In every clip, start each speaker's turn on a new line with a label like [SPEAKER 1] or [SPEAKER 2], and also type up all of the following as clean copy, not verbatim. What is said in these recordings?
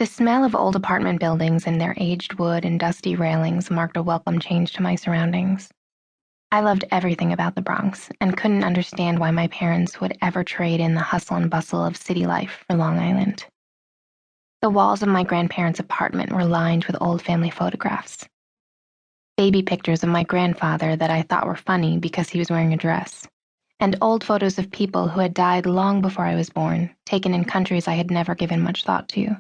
[SPEAKER 1] The smell of old apartment buildings and their aged wood and dusty railings marked a welcome change to my surroundings. I loved everything about the Bronx and couldn't understand why my parents would ever trade in the hustle and bustle of city life for Long Island. The walls of my grandparents' apartment were lined with old family photographs. Baby pictures of my grandfather that I thought were funny because he was wearing a dress, and old photos of people who had died long before I was born, taken in countries I had never given much thought to.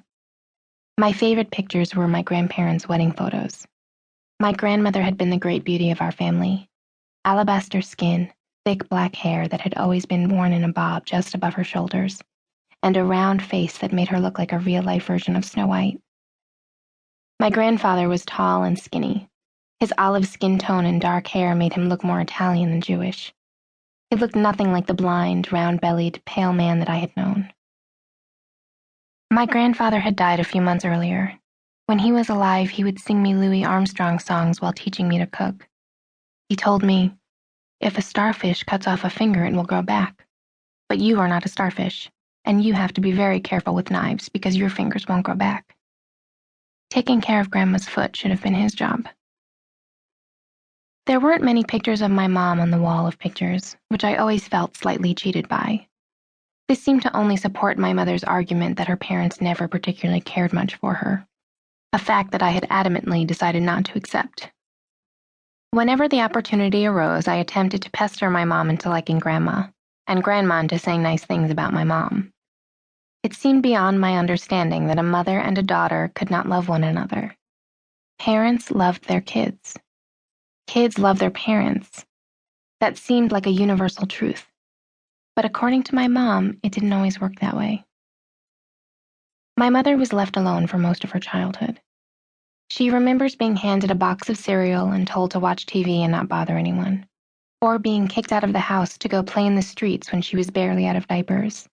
[SPEAKER 1] My favorite pictures were my grandparents' wedding photos. My grandmother had been the great beauty of our family. Alabaster skin, thick black hair that had always been worn in a bob just above her shoulders, and a round face that made her look like a real-life version of Snow White. My grandfather was tall and skinny. His olive skin tone and dark hair made him look more Italian than Jewish. He looked nothing like the blind, round-bellied, pale man that I had known. My grandfather had died a few months earlier. When he was alive, he would sing me Louis Armstrong songs while teaching me to cook. He told me, "If a starfish cuts off a finger, it will grow back. But you are not a starfish, and you have to be very careful with knives because your fingers won't grow back." Taking care of Grandma's foot should have been his job. There weren't many pictures of my mom on the wall of pictures, which I always felt slightly cheated by. This seemed to only support my mother's argument that her parents never particularly cared much for her, a fact that I had adamantly decided not to accept. Whenever the opportunity arose, I attempted to pester my mom into liking Grandma, and Grandma into saying nice things about my mom. It seemed beyond my understanding that a mother and a daughter could not love one another. Parents loved their kids. Kids love their parents. That seemed like a universal truth. But according to my mom, it didn't always work that way. My mother was left alone for most of her childhood. She remembers being handed a box of cereal and told to watch TV and not bother anyone, or being kicked out of the house to go play in the streets when she was barely out of diapers.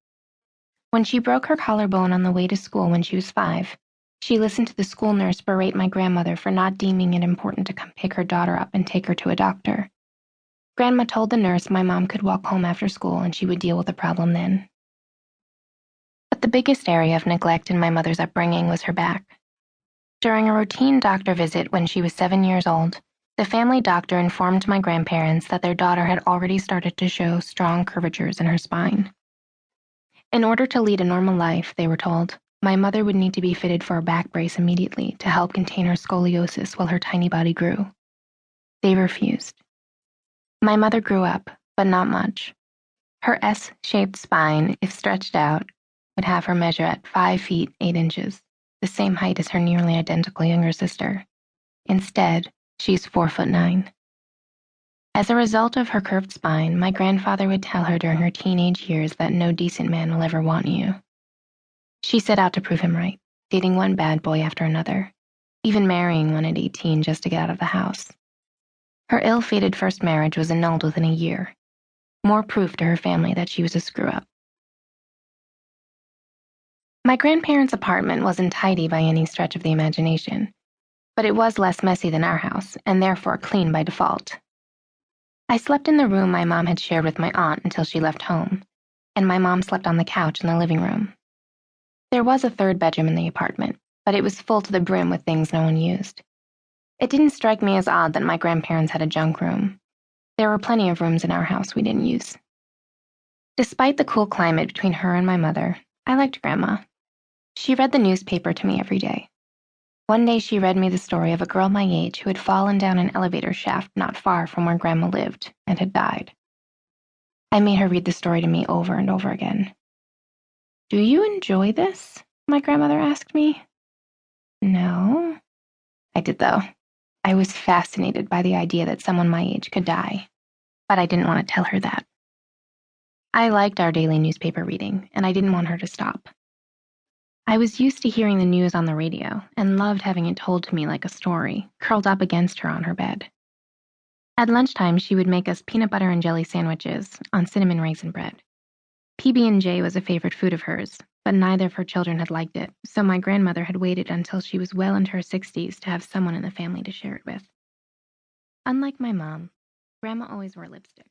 [SPEAKER 1] When she broke her collarbone on the way to school when she was 5, she listened to the school nurse berate my grandmother for not deeming it important to come pick her daughter up and take her to a doctor. Grandma told the nurse my mom could walk home after school and she would deal with the problem then. But the biggest area of neglect in my mother's upbringing was her back. During a routine doctor visit when she was 7 years old, the family doctor informed my grandparents that their daughter had already started to show strong curvatures in her spine. In order to lead a normal life, they were told, my mother would need to be fitted for a back brace immediately to help contain her scoliosis while her tiny body grew. They refused. My mother grew up, but not much. Her S-shaped spine, if stretched out, would have her measure at 5 feet 8 inches, the same height as her nearly identical younger sister. Instead, she's 4'9". As a result of her curved spine, my grandfather would tell her during her teenage years that no decent man will ever want you. She set out to prove him right, dating one bad boy after another, even marrying one at 18 just to get out of the house. Her ill-fated first marriage was annulled within a year, more proof to her family that she was a screw-up. My grandparents' apartment wasn't tidy by any stretch of the imagination, but it was less messy than our house, and therefore clean by default. I slept in the room my mom had shared with my aunt until she left home, and my mom slept on the couch in the living room. There was a third bedroom in the apartment, but it was full to the brim with things no one used. It didn't strike me as odd that my grandparents had a junk room. There were plenty of rooms in our house we didn't use. Despite the cool climate between her and my mother, I liked Grandma. She read the newspaper to me every day. One day she read me the story of a girl my age who had fallen down an elevator shaft not far from where Grandma lived and had died. I made her read the story to me over and over again. "Do you enjoy this?" my grandmother asked me. No. I did, though. I was fascinated by the idea that someone my age could die, but I didn't want to tell her that. I liked our daily newspaper reading, and I didn't want her to stop. I was used to hearing the news on the radio and loved having it told to me like a story, curled up against her on her bed. At lunchtime, she would make us peanut butter and jelly sandwiches on cinnamon raisin bread. PB&J was a favorite food of hers, but neither of her children had liked it, so my grandmother had waited until she was well into her 60s to have someone in the family to share it with. Unlike my mom, Grandma always wore lipstick.